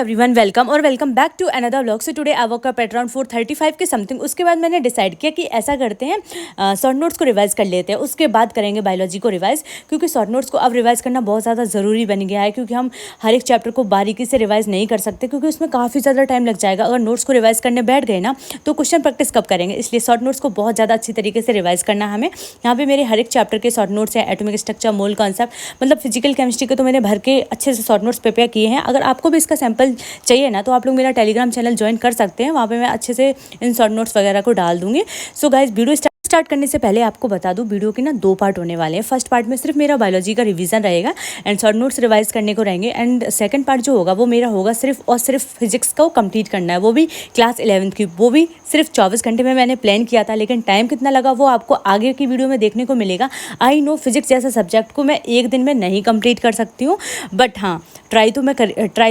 Everyone, welcome back to another vlog. So today I woke up at around 4:35 के something. उसके बाद मैंने decide किया कि ऐसा करते हैं, शॉर्ट नोट्स को रिवाइज कर लेते हैं, उसके बाद करेंगे बायोलॉजी को रिवाइज, क्योंकि शॉर्ट नोट्स को अब रिवाइज करना बहुत ज़्यादा ज़रूरी बन गया है, क्योंकि हम हर एक चैप्टर को बारीकी से रिवाइज नहीं कर सकते, क्योंकि उसमें काफ़ी ज़्यादा टाइम लग जाएगा। अगर नोट्स को रिवाइज करने बैठ गए ना तो क्वेश्चन प्रैक्टिस कब करेंगे, इसलिए शॉर्ट नोट्स को बहुत ज़्यादा अच्छी तरीके से रिवाइज करना हमें। यहाँ पे मेरे हर एक चैप्टर के शॉर्ट नोट्स हैं, एटॉमिक स्ट्रक्चर, मोल कॉन्सेप्ट, मतलब फिजिकल केमिस्ट्री के तो मैंने भर के अच्छे से शॉर्ट नोट्स प्रिपेयर किए हैं। अगर आपको भी इसका सैंपल चाहिए ना तो आप लोग मेरा टेलीग्राम चैनल ज्वाइन कर सकते हैं, वहाँ पे मैं अच्छे से इन शॉर्ट नोट्स वगैरह को डाल दूंगी। सो गाइस, वीडियो स्टार्ट करने से पहले आपको बता दूं, वीडियो के ना 2 पार्ट होने वाले हैं। फर्स्ट पार्ट में सिर्फ मेरा बायोलॉजी का रिवीजन रहेगा एंड शॉर्ट नोट्स रिवाइज करने को रहेंगे, एंड सेकंड पार्ट जो होगा वो मेरा होगा सिर्फ और सिर्फ फिजिक्स को कंप्लीट करना है, वो भी क्लास 11th की, वो भी सिर्फ 24 घंटे में मैंने प्लान किया था, लेकिन टाइम कितना लगा वो आपको आगे की वीडियो में देखने को मिलेगा। आई नो फिजिक्स जैसा सब्जेक्ट को मैं एक दिन में नहीं कंप्लीट कर सकती हूँ, बट हाँ ट्राई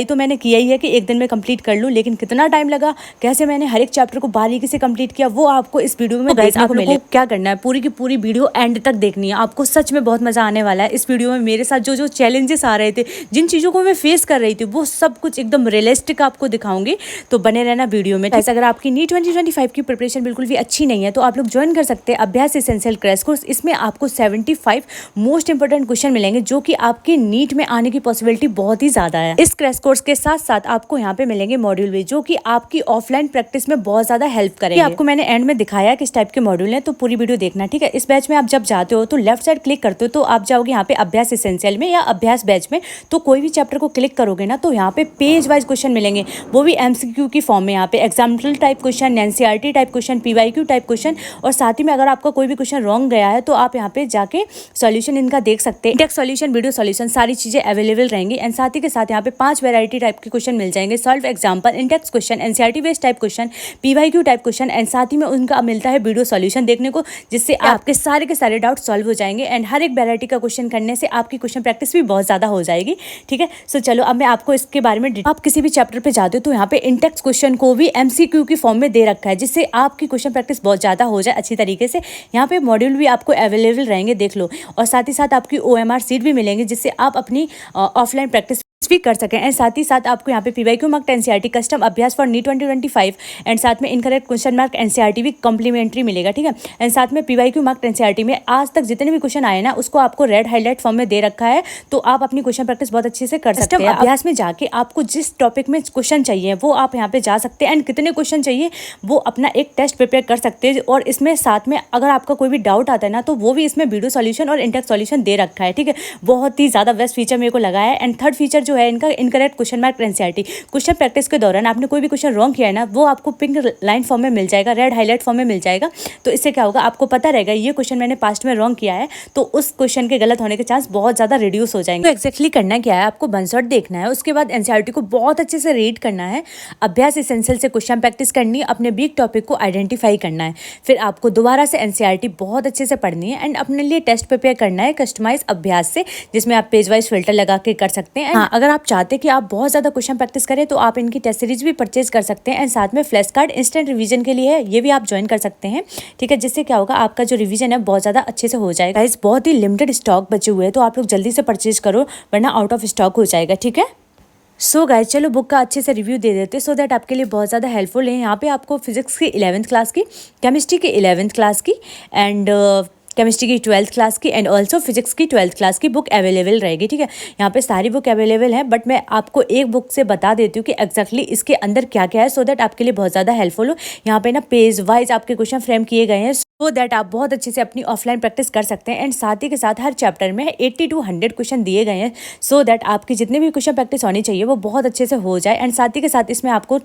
तो मैंने किया ही है कि एक दिन में कंप्लीट कर लूँ, लेकिन कितना टाइम लगा, कैसे मैंने हर एक चैप्टर को बारीकी से कंप्लीट किया, वो आपको इस वीडियो में देखने को मिलेगा। क्या करना है, पूरी की पूरी वीडियो एंड तक देखनी है, आपको सच में बहुत मजा आने वाला है। इस वीडियो में मेरे साथ जो चैलेंजेस आ रहे थे, जिन चीज़ों को मैं फेस कर रही थी, वो सब कुछ एकदम रियलिस्टिक आपको दिखाऊंगी, तो बने रहना वीडियो में। अगर आपकी नीट 2025 की प्रिपरेशन बिल्कुल भी अच्छी नहीं है तो आप लोग ज्वाइन कर सकते हैं अभ्यास एसेंशियल क्रैश कोर्स। इसमें आपको 75 मोस्ट इंपोर्टेंट क्वेश्चन मिलेंगे, जो कि आपके नीट में आने की पॉसिबिलिटी बहुत ही ज़्यादा है। इस क्रैश कोर्स के साथ साथ आपको यहाँ पे मिलेंगे मॉड्यूल भी, जो कि आपकी ऑफलाइन प्रैक्टिस में बहुत ज़्यादा हेल्प करेंगे। आपको मैंने एंड में दिखाया किस टाइप के मॉड्यूल हैं, तो पूरी वीडियो देखना, ठीक है। इस बैच में आप जब जाते हो तो लेफ्ट साइड क्लिक करते हो तो आप जाओगे यहाँ पे अभ्यास एसेंशियल में या अभ्यास बैच में, तो कोई भी चैप्टर को क्लिक करोगे ना तो यहाँ पे पेज वाइज क्वेश्चन मिलेंगे, वो भी एमसीक्यू की फॉर्म में। यहाँ पे example type question, NCERT type question, PYQ type question, और साथ ही में अगर आपका कोई भी क्वेश्चन रॉन्ग गया है तो आप यहाँ पे जाके सॉल्यूशन इनका देख सकते हैं। टेक्स्ट सॉल्यूशन, वीडियो सॉल्यूशन, सारी चीजें अवेलेबल रहेंगी। एंड साथ ही के साथ यहाँ पे 5 वैरायटी टाइप के क्वेश्चन मिल जाएंगे, solve example, index question, NCERT based type question, PYQ type question, and साथ ही में उनका मिलता है वीडियो सॉल्यूशन देखने को, जिससे आपके सारे के सारे डाउट सॉल्व हो जाएंगे। एंड हर एक वैरायटी का क्वेश्चन करने से आपकी क्वेश्चन प्रैक्टिस भी बहुत ज्यादा हो जाएगी, ठीक है। सो चलो अब मैं आपको इसके बारे में, आप किसी भी चैप्टर पे जाते हो तो यहाँ पे इंडेक्स क्वेश्चन को भी एमसीक्यू की फॉर्म में दे रखा है, जिससे आपकी क्वेश्चन प्रैक्टिस बहुत ज्यादा हो जाए अच्छी तरीके से। यहाँ पे मॉड्यूल भी आपको अवेलेबल रहेंगे, देख लो, और साथ ही साथ आपकी OMR सीट भी मिलेंगे, जिससे आप अपनी ऑफलाइन प्रैक्टिस भी कर सकें। एंड साथ ही साथ आपको यहाँ पे पीवाईक्यू मार्क एनसीईआरटी कस्टम अभ्यास फॉर नीट 2025 एंड साथ में इनकरेक्ट क्वेश्चन मार्क एनसीईआरटी भी कॉम्प्लीमेंट्री मिलेगा, ठीक है। एंड साथ में पीवाईक्यू मार्क एनसीईआरटी में आज तक जितने भी क्वेश्चन आए ना उसको आपको रेड हाईलाइट फॉर्म में दे रखा है, तो आप अपनी क्वेश्चन प्रैक्टिस बहुत अच्छे से कर सकते हैं। अभ्यास में जाके आपको जिस टॉपिक में क्वेश्चन चाहिए वो आप यहाँ पे जा सकते हैं, एंड कितने क्वेश्चन चाहिए वो अपना एक टेस्ट प्रिपेयर कर सकते हैं। और इसमें साथ में अगर आपका कोई भी डाउट आता है ना तो वो भी इसमें वीडियो सॉल्यूशन और इंडेक्स सॉल्यूशन दे रखा है, ठीक है। बहुत ही ज्यादा बेस्ट फीचर मेरे को लगा है। एंड थर्ड फीचर जो है इनका, incorrect question mark NCERT, question practice के दौरान आपने कोई भी क्वेश्चन रॉन्ग किया है ना, वो आपको पिंक लाइन फॉर्म में मिल जाएगा, रेड हाईलाइट फॉर्म में मिल जाएगा। तो इससे क्या होगा, आपको पता रहेगा ये क्वेश्चन मैंने पास्ट में रॉन्ग किया है, तो उस क्वेश्चन के गलत होने के चांस बहुत ज्यादा रिड्यूस हो जाएंगे। तो एक्जैक्टली करना क्या है, आपको बंसर्ट देखना है, उसके बाद एनसीईआरटी को बहुत अच्छे से रीड करना है, अभ्यास एसेंशियल से क्वेश्चन प्रैक्टिस करनी है, अपने वीक टॉपिक को आइडेंटिफाई करना है, फिर आपको दोबारा से एनसीईआरटी बहुत अच्छे से पढ़नी है, एंड अपने लिए टेस्ट प्रिपेयर करना है कस्टमाइज अभ्यास से, जिसमें आप पेज वाइज फिल्टर लगा के कर सकते हैं। हाँ, अगर आप चाहते हैं कि आप बहुत ज्यादा क्वेश्चन प्रैक्टिस करें तो आप इनकी टेस्ट सीरीज भी परचेज कर सकते हैं। एंड साथ में फ्लैश कार्ड इंस्टेंट रिवीजन के लिए है, ये भी आप ज्वाइन कर सकते हैं, ठीक है। जिससे क्या होगा, आपका जो रिवीजन है बहुत ज्यादा अच्छे से हो जाएगा। गाइस, बहुत ही लिमिटेड स्टॉक बचे हुए हैं, तो आप लोग जल्दी से परचेज करो, वरना आउट ऑफ स्टॉक हो जाएगा, ठीक है। सो गाइस, चलो बुक का अच्छे से रिव्यू दे देते, सो दैट आपके लिए बहुत ज़्यादा हेल्पफुल है। यहाँ पे आपको फिजिक्स की 11th क्लास की, केमिस्ट्री की 11th क्लास की, एंड केमिस्ट्री की 12th क्लास की, एंड ऑल्सो फिजिक्स की 12th क्लास की बुक अवेलेबल रहेगी, ठीक है। यहाँ पे सारी बुक अवेलेबल है, बट मैं आपको एक बुक से बता देती हूँ कि एक्जैक्टली इसके अंदर क्या क्या है, सो दैट आपके लिए बहुत ज़्यादा हेल्पफुल हो। यहाँ पे ना पेज वाइज आपके क्वेश्चन फ्रेम किए गए हैं, सो दैट आप बहुत अच्छे से अपनी ऑफलाइन प्रैक्टिस कर सकते हैं। एंड साथ ही के साथ हर चैप्टर में 80 to 100 क्वेश्चन दिए गए हैं, सो दैट आपकी जितने भी क्वेश्चन प्रैक्टिस होनी चाहिए वो बहुत अच्छे से हो जाए। एंड साथ ही के साथ इसमें आपको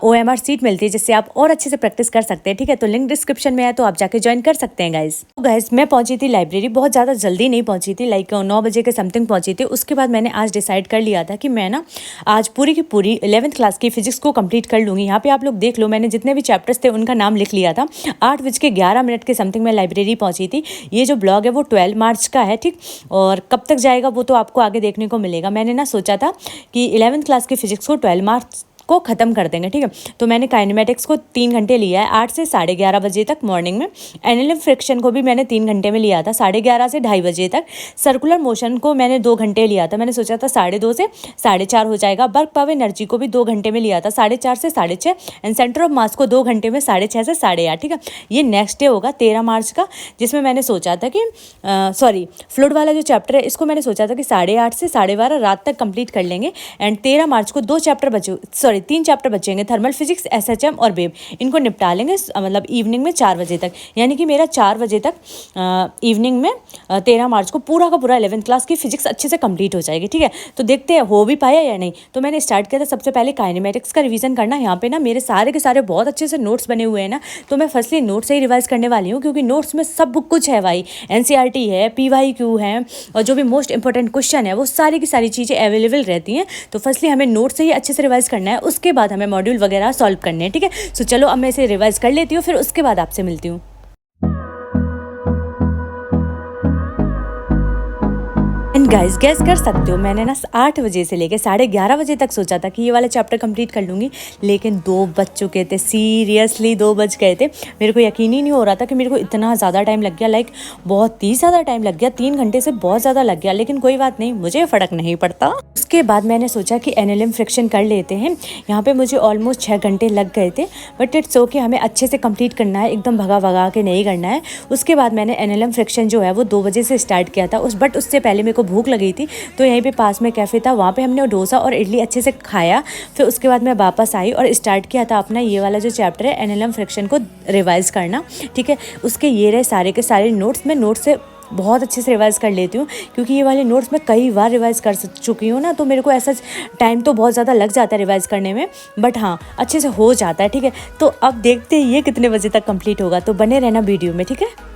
OMR सीट मिलती है, जिससे आप और अच्छे से प्रैक्टिस कर सकते हैं, ठीक है। तो लिंक डिस्क्रिप्शन में है, तो आप जाके ज्वाइन कर सकते हैं गाइज। तो गाइज, मैं पहुंची थी लाइब्रेरी, बहुत ज़्यादा जल्दी नहीं पहुंची थी, लाइक 9 बजे के समथिंग पहुंची थी। उसके बाद मैंने आज डिसाइड कर लिया था कि मैं ना आज पूरी की पूरी 11th क्लास की फिजिक्स को कंप्लीट कर लूँगी। यहाँ पे आप लोग देख लो, मैंने जितने भी चैप्टर्स थे उनका नाम लिख लिया था। 8:11 के समथिंग में लाइब्रेरी पहुंची थी। ये जो ब्लॉग है वो 12 मार्च का है, ठीक, और कब तक जाएगा वो तो आपको आगे देखने को मिलेगा। मैंने ना सोचा था कि 11th क्लास की फिजिक्स को 12 मार्च को ख़त्म कर देंगे, ठीक है। तो मैंने काइनेमेटिक्स को 3 घंटे लिया है, 8 से 11:30 बजे तक मॉर्निंग में। एनालिम फ्रिक्शन को भी मैंने 3 घंटे में लिया था, 11:30 से 2:30 बजे तक। सर्कुलर मोशन को मैंने 2 घंटे लिया था, मैंने सोचा था 2:30 से 4:30 हो जाएगा। वर्क पावर एनर्जी को भी 2 घंटे में लिया था, 4:30 से 6:30। एंड सेंटर ऑफ मास को 2 घंटे में 6:30 से 8:30, ठीक है। ये नेक्स्ट डे होगा 13 मार्च का, जिसमें मैंने सोचा था कि फ्लूइड वाला जो चैप्टर है इसको मैंने सोचा था कि 8:30 से 12:30 रात तक कंप्लीट कर लेंगे। एंड 13 मार्च को 3 चैप्टर बचेंगे, थर्मल फिजिक्स, एसएचएम और वेव। इनको निपटा लेंगे मतलब इवनिंग में 4 बजे तक, यानी कि मेरा 4 बजे तक इवनिंग में 13 मार्च को पूरा का पूरा 11th क्लास की फिजिक्स अच्छे से कंप्लीट हो जाएगी, ठीक है। तो देखते हैं हो भी पाया या नहीं। तो मैंने स्टार्ट किया था सबसे पहले काइनेमेटिक्स का रिवीजन करना। यहाँ पे ना मेरे सारे के सारे बहुत अच्छे से नोट्स बने हुए हैं ना, तो मैं फर्स्टली नोट से ही रिवाइज करने वाली हूँ, क्योंकि नोट्स में सब कुछ है भाई। एनसीईआरटी है, पीवाईक्यू है, और जो भी मोस्ट इंपॉर्टेंट क्वेश्चन है वो सारी की सारी चीज़ें अवेलेबल रहती हैं। तो फर्स्टली हमें नोट से ही अच्छे से रिवाइज करना है, उसके बाद हमें मॉड्यूल वगैरह सॉल्व करने हैं, ठीक है। सो चलो अब मैं इसे रिवाइज कर लेती हूँ, फिर उसके बाद आपसे मिलती हूँ। एंड गाइस गैस कर सकते हो, मैंने ना 8 बजे से लेकर 11:30 बजे तक सोचा था कि ये वाला चैप्टर कंप्लीट कर लूँगी, लेकिन 2 बज चुके थे, सीरियसली 2 बज गए थे। मेरे को यकीन ही नहीं हो रहा था कि मेरे को इतना ज़्यादा टाइम लग गया, लाइक बहुत ही ज़्यादा टाइम लग गया, 3 घंटे से बहुत ज़्यादा लग गया। लेकिन कोई बात नहीं, मुझे फ़र्क नहीं पड़ता। उसके बाद मैंने सोचा कि एनालिम फ्रिक्शन कर लेते हैं। यहाँ पर मुझे ऑलमोस्ट 6 घंटे लग गए थे, बट इट्स ओके, हमें अच्छे से कंप्लीट करना है, एकदम भगा के नहीं करना है। उसके बाद मैंने एनालिम फ्रिक्शन जो है वो 2 बजे से स्टार्ट किया था, बट उससे पहले मेरे को भूख लगी थी, तो यहीं पे पास में कैफ़े था, वहाँ पे हमने डोसा और इडली अच्छे से खाया। फिर उसके बाद मैं वापस आई और स्टार्ट किया था अपना ये वाला जो चैप्टर है एनालिम फ्रिक्शन को रिवाइज़ करना, ठीक है। उसके ये रहे सारे के सारे नोट्स। मैं नोट्स से बहुत अच्छे से रिवाइज़ कर लेती हूँ, क्योंकि ये वाले नोट्स मैं कई बार रिवाइज़ कर चुकी हूँ ना, तो मेरे को ऐसा टाइम तो बहुत ज़्यादा लग जाता है रिवाइज़ करने में, बट हाँ अच्छे से हो जाता है, ठीक है। तो अब देखते हैं ये कितने बजे तक कंप्लीट होगा, तो बने रहना वीडियो में, ठीक है।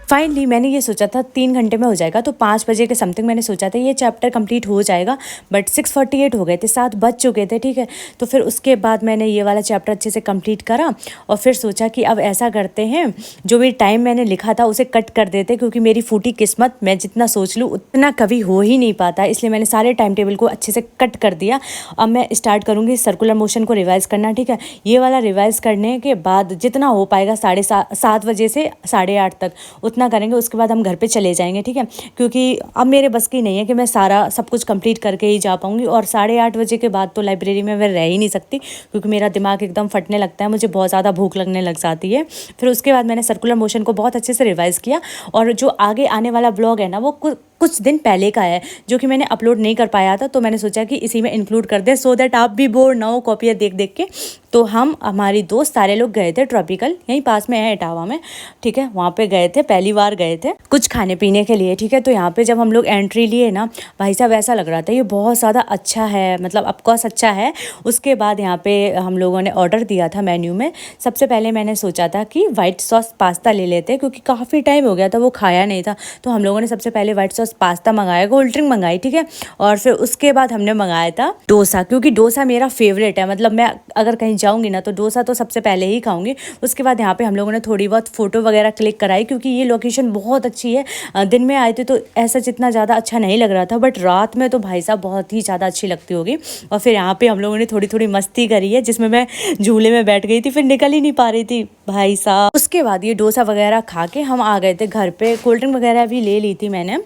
फाइनली मैंने ये सोचा था 3 घंटे में हो जाएगा, तो 5 बजे के समथिंग मैंने सोचा था ये चैप्टर कंप्लीट हो जाएगा, बट 6:48 हो गए थे, 7 बज चुके थे, ठीक है। तो फिर उसके बाद मैंने ये वाला चैप्टर अच्छे से कंप्लीट करा, और फिर सोचा कि अब ऐसा करते हैं, जो भी टाइम मैंने लिखा था उसे कट कर देते, क्योंकि मेरी फूटी किस्मत, मैं जितना सोच लूँ उतना कभी हो ही नहीं पाता, इसलिए मैंने सारे टाइम टेबल को अच्छे से कट कर दिया। अब मैं स्टार्ट करूँगी सर्कुलर मोशन को रिवाइज़ करना, ठीक है। ये वाला रिवाइज़ करने के बाद जितना हो पाएगा 7:30 बजे से 8:30 तक उतना करेंगे। उसके बाद हम घर पे चले जाएंगे, ठीक है, क्योंकि अब मेरे बस की नहीं है कि मैं सारा सब कुछ कंप्लीट करके ही जा पाऊंगी। और 8:30 बजे के बाद तो लाइब्रेरी में मैं रह ही नहीं सकती, क्योंकि मेरा दिमाग एकदम फटने लगता है, मुझे बहुत ज़्यादा भूख लगने लग जाती है। फिर उसके बाद मैंने सर्कुलर मोशन को बहुत अच्छे से रिवाइज़ किया, और जो आगे आने वाला ब्लॉग है ना वो कुछ दिन पहले का है, जो कि मैंने अपलोड नहीं कर पाया था, तो मैंने सोचा कि इसी में इंक्लूड कर दें, सो दैट आप भी बोर ना हो कॉपियाँ देख के। तो हम हमारी दोस्त सारे लोग गए थे ट्रॉपिकल, यहीं पास में है इटावा में, ठीक है, वहाँ पे गए थे, पहली बार गए थे कुछ खाने पीने के लिए, ठीक है। तो यहाँ पे जब हम लोग एंट्री लिए ना, भाई साहब ऐसा लग रहा था ये बहुत ज़्यादा अच्छा है, मतलब ऑफकोर्स अच्छा है। उसके बाद यहाँ पे हम लोगों ने ऑर्डर दिया था मेन्यू में। सबसे पहले मैंने सोचा था कि वाइट सॉस पास्ता ले लेते, क्योंकि काफ़ी टाइम हो गया था वो खाया नहीं था, तो हम लोगों ने सबसे पहले वाइट सॉस पास्ता मंगाया, कोल्ड ड्रिंक मंगाई, ठीक है। और फिर उसके बाद हमने मंगाया था डोसा, क्योंकि डोसा मेरा फेवरेट है, मतलब मैं अगर कहीं जाऊँगी ना तो डोसा तो सबसे पहले ही खाऊंगी। उसके बाद यहाँ पे हम लोगों ने थोड़ी बहुत फ़ोटो वगैरह क्लिक कराई, क्योंकि ये लोकेशन बहुत अच्छी है। दिन में आए थे तो ऐसा जितना ज़्यादा अच्छा नहीं लग रहा था, बट रात में तो भाई साहब बहुत ही ज़्यादा अच्छी लगती होगी। और फिर यहाँ पे हम लोगों ने थोड़ी मस्ती करी है, जिसमें मैं झूले में बैठ गई थी, फिर निकल ही नहीं पा रही थी भाई साहब। उसके बाद ये डोसा वगैरह खा के हम आ गए थे घर पे। कोल्ड ड्रिंक वगैरह भी ले ली थी मैंने,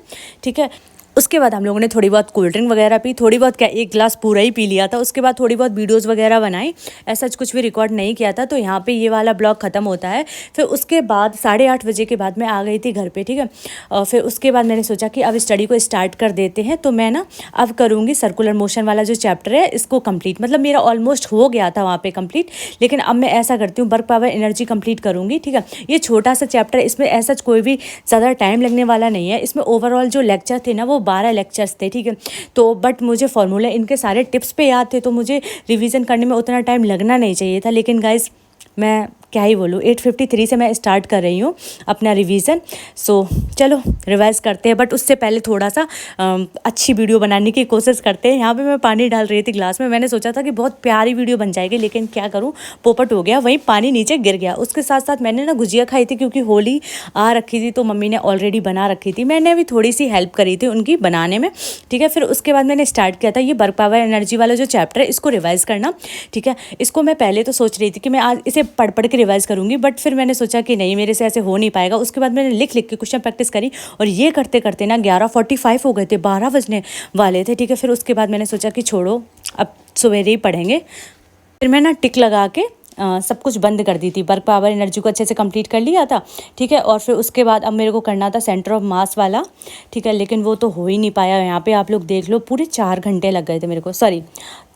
ठीक है। उसके बाद हम लोगों ने थोड़ी बहुत कोल्ड ड्रिंक वगैरह पी, थोड़ी बहुत क्या 1 गिलास पूरा ही पी लिया था। उसके बाद थोड़ी बहुत वीडियोस वगैरह बनाई, ऐसा कुछ भी रिकॉर्ड नहीं किया था। तो यहाँ पे ये वाला ब्लॉग ख़त्म होता है। फिर उसके बाद 8:30 बजे के बाद मैं आ गई थी घर पे, ठीक है। और फिर उसके बाद मैंने सोचा कि अब स्टडी को स्टार्ट कर देते हैं, तो मैं ना अब करूँगी सर्कुलर मोशन वाला जो चैप्टर है इसको कम्प्लीट, मतलब मेरा ऑलमोस्ट हो गया था वहाँ पर कम्प्लीट, लेकिन अब मैं ऐसा करती हूँ वर्क पावर एनर्जी कम्प्लीट करूँगी, ठीक है। ये छोटा सा चैप्टर है, इसमें ऐसा कोई भी ज़्यादा टाइम लगने वाला नहीं है। इसमें ओवरऑल जो लेक्चर थे ना वो 12 लेक्चर्स थे, ठीक है। तो बट मुझे फॉर्मूला इनके सारे टिप्स पे याद थे, तो मुझे रिवीजन करने में उतना टाइम लगना नहीं चाहिए था, लेकिन गाइस मैं क्या ही बोलूँ, 8:53 से मैं स्टार्ट कर रही हूँ अपना रिवीजन। सो चलो रिवाइज़ करते हैं, बट उससे पहले थोड़ा सा अच्छी वीडियो बनाने की कोशिश करते हैं। यहाँ पे मैं पानी डाल रही थी ग्लास में, मैंने सोचा था कि बहुत प्यारी वीडियो बन जाएगी, लेकिन क्या करूँ, पोपट हो गया, वहीं पानी नीचे गिर गया। उसके साथ साथ मैंने ना गुजिया खाई थी, क्योंकि होली आ रखी थी तो मम्मी ने ऑलरेडी बना रखी थी, मैंने भी थोड़ी सी हेल्प करी थी उनकी बनाने में, ठीक है। फिर उसके बाद मैंने स्टार्ट किया था ये वर्क पावर एनर्जी वाला जो चैप्टर है इसको रिवाइज़ करना, ठीक है। इसको मैं पहले तो सोच रही थी कि मैं आज इसे पढ़ पढ़ के रिवाइज़ करूँगी, बट फिर मैंने सोचा कि नहीं, मेरे से ऐसे हो नहीं पाएगा। उसके बाद मैंने लिख लिख के क्वेश्चन प्रैक्टिस करी, और ये करते करते ना 11:45 हो गए थे, 12 बजने वाले थे, ठीक है। फिर उसके बाद मैंने सोचा कि छोड़ो, अब सवेरे ही पढ़ेंगे। फिर मैं ना टिक लगा के सब कुछ बंद कर दी थी, वर्क पावर एनर्जी को अच्छे से कंप्लीट कर लिया था, ठीक है। और फिर उसके बाद अब मेरे को करना था सेंटर ऑफ मास वाला, ठीक है, लेकिन वो तो हो ही नहीं पाया। यहाँ पे आप लोग देख लो, पूरे 4 घंटे लग गए थे मेरे को, सॉरी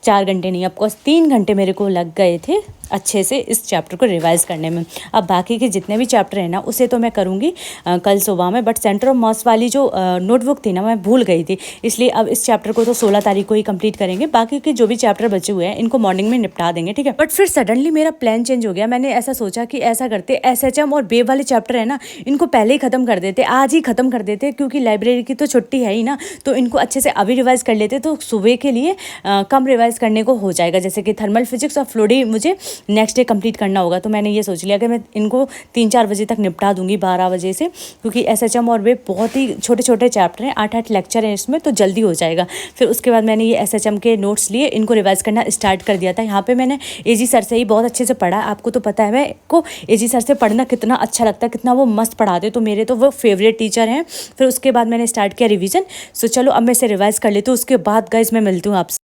4 घंटे नहीं, ऑफकोर्स 3 घंटे मेरे को लग गए थे अच्छे से इस चैप्टर को रिवाइज़ करने में। अब बाकी के जितने भी चैप्टर हैं ना उसे तो मैं करूँगी कल सुबह में, बट सेंटर ऑफ मास वाली जो नोटबुक थी ना मैं भूल गई थी, इसलिए अब इस चैप्टर को तो 16 तारीख को ही कंप्लीट करेंगे। बाकी के जो भी चैप्टर बचे हुए हैं इनको मॉर्निंग में निपटा देंगे, ठीक है। बट फिर सडनली मेरा प्लान चेंज हो गया। मैंने ऐसा सोचा कि ऐसा करते, SHM और वेब वाले चैप्टर है ना, इनको पहले ही ख़त्म कर देते, आज ही ख़त्म कर देते, क्योंकि लाइब्रेरी की तो छुट्टी है ही ना, तो इनको अच्छे से अभी रिवाइज़ कर लेते तो सुबह के लिए कम रिवाइज़ करने को हो जाएगा। जैसे कि थर्मल फिजिक्स और फ्लूइड मुझे नेक्स्ट डे कंप्लीट करना होगा, तो मैंने ये सोच लिया कि मैं इनको 3-4 बजे तक निपटा दूंगी, 12 बजे से, क्योंकि SHM और वे बहुत ही छोटे छोटे चैप्टर हैं, 8-8 लेक्चर हैं इसमें, तो जल्दी हो जाएगा। फिर उसके बाद मैंने ये SHM के नोट्स लिए, इनको रिवाइज़ करना स्टार्ट कर दिया था। यहाँ पे मैंने AG सर से ही बहुत अच्छे से पढ़ा, आपको तो पता है मैं को AG सर से पढ़ना कितना अच्छा लगता है, कितना वो मस्त पढ़ाते, तो मेरे तो वो फेवरेट टीचर हैं। फिर उसके बाद मैंने स्टार्ट किया रिवीजन। सो चलो अब मैं इसे रिवाइज़ कर लेती हूँ, उसके बाद गाइस मैं मिलती हूँ आपसे।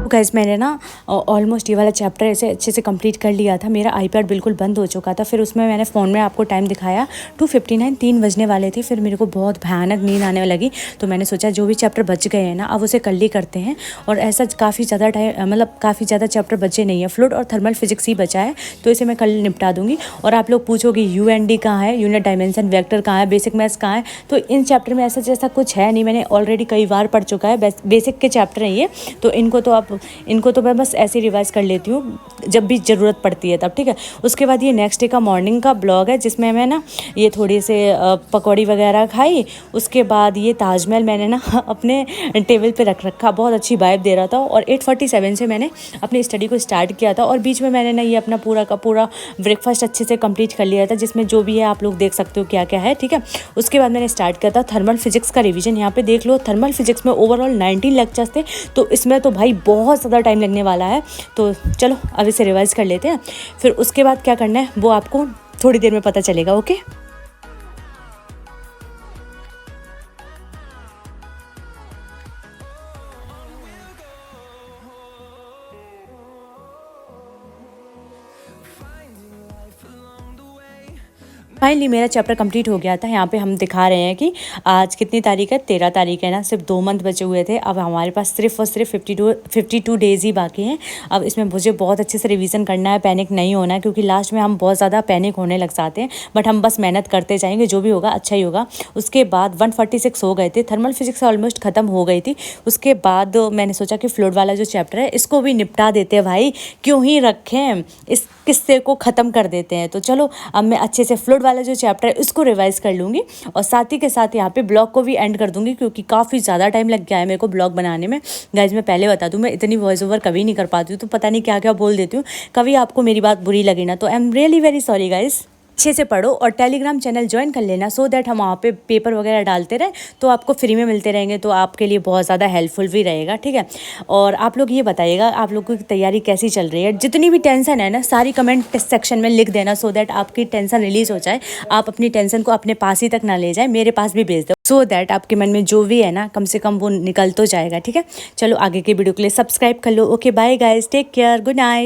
गाइस मैंने ना ऑलमोस्ट ये वाला चैप्टर ऐसे अच्छे से कंप्लीट कर लिया था। मेरा आईपैड बिल्कुल बंद हो चुका था। फिर उसमें मैंने फ़ोन में आपको टाइम दिखाया 2:59, 3 बजने वाले थे। फिर मेरे को बहुत भयानक नींद आने लगी, तो मैंने सोचा जो भी चैप्टर बच गए हैं ना अब उसे कल ही करते हैं। और ऐसा काफ़ी ज़्यादा टाइम, मतलब काफ़ी ज़्यादा चैप्टर बचे नहीं है, फ्लूइड और थर्मल फिजिक्स ही बचा है, तो इसे मैं कल निपटा दूँगी। और आप लोग पूछोगे UND कहाँ है, यूनिट डायमेंशन वेक्टर कहाँ है, बेसिक मैथ्स कहाँ है, तो इन चैप्टर में ऐसा जैसा कुछ है नहीं, मैंने ऑलरेडी कई बार पढ़ चुका है, बेसिक के चैप्टर हैं ये, तो इनको तो मैं बस ऐसे ही रिवाइज़ कर लेती हूँ जब भी ज़रूरत पड़ती है तब, ठीक है। उसके बाद ये नेक्स्ट डे का मॉर्निंग का ब्लॉग है, जिसमें मैं ना ये थोड़ी से पकौड़ी वगैरह खाई। उसके बाद ये ताजमहल मैंने ना अपने टेबल पे रख रखा, बहुत अच्छी वाइब दे रहा था। और 8:47 से मैंने अपनी स्टडी को स्टार्ट किया था, और बीच में मैंने ना ये अपना पूरा का पूरा ब्रेकफास्ट अच्छे से कंप्लीट कर लिया था, जिसमें जो भी है आप लोग देख सकते हो क्या क्या है, ठीक है। उसके बाद मैंने स्टार्ट किया था थर्मल फिजिक्स का रिवीजन। यहाँ पे देख लो, थर्मल फिजिक्स में ओवरऑल 19 लेक्चर्स थे, तो इसमें तो भाई बहुत ज़्यादा टाइम लगने वाला है। तो चलो अब इसे रिवाइज़ कर लेते हैं, फिर उसके बाद क्या करना है वो आपको थोड़ी देर में पता चलेगा, ओके। फाइनली मेरा चैप्टर कंप्लीट हो गया था। यहाँ पे हम दिखा रहे हैं कि आज कितनी तारीख है, 13 तारीख है ना, सिर्फ 2 मंथ बचे हुए थे। अब हमारे पास सिर्फ और सिर्फ 52 डेज़ ही बाकी हैं। अब इसमें मुझे बहुत अच्छे से रिवीजन करना है, पैनिक नहीं होना है, क्योंकि लास्ट में हम बहुत ज़्यादा पैनिक होने लग जाते हैं, बट हम बस मेहनत करते जाएंगे, जो भी होगा अच्छा ही होगा। उसके बाद 146 हो गए थे, थर्मल फिजिक्स ऑलमोस्ट ख़त्म हो गई थी। उसके बाद मैंने सोचा कि फ्लूइड वाला जो चैप्टर है इसको भी निपटा देते हैं भाई, क्यों ही रखें, इस किस्से को ख़त्म कर देते हैं। तो चलो अब मैं अच्छे से फ्लूइड वाला जो चैप्टर है उसको रिवाइज़ कर लूँगी, और साथ ही के साथ यहाँ पे ब्लॉग को भी एंड कर दूँगी, क्योंकि काफ़ी ज़्यादा टाइम लग गया है मेरे को ब्लॉग बनाने में। गाइज मैं पहले बता दूँ, मैं इतनी वॉइस ओवर कभी नहीं कर पाती हूँ, तो पता नहीं क्या क्या बोल देती हूँ। कभी आपको मेरी बात बुरी लगी ना, तो I am really very sorry guys. अच्छे से पढ़ो और टेलीग्राम चैनल ज्वाइन कर लेना, सो दैट हम वहाँ पे पेपर वगैरह डालते रहें, तो आपको फ्री में मिलते रहेंगे, तो आपके लिए बहुत ज़्यादा हेल्पफुल भी रहेगा, ठीक है। और आप लोग ये बताइएगा आप लोगों की तैयारी कैसी चल रही है, जितनी भी टेंशन है ना सारी कमेंट सेक्शन में लिख देना, सो दैट आपकी टेंशन रिलीज हो जाए, आप अपनी टेंशन को अपने पास ही तक ना ले जाए, मेरे पास भी भेज दो, सो दैट आपके मन में जो भी है ना कम से कम वो निकल तो जाएगा, ठीक है। चलो आगे की वीडियो के लिए सब्सक्राइब कर लो। Okay bye guys, take care, good night.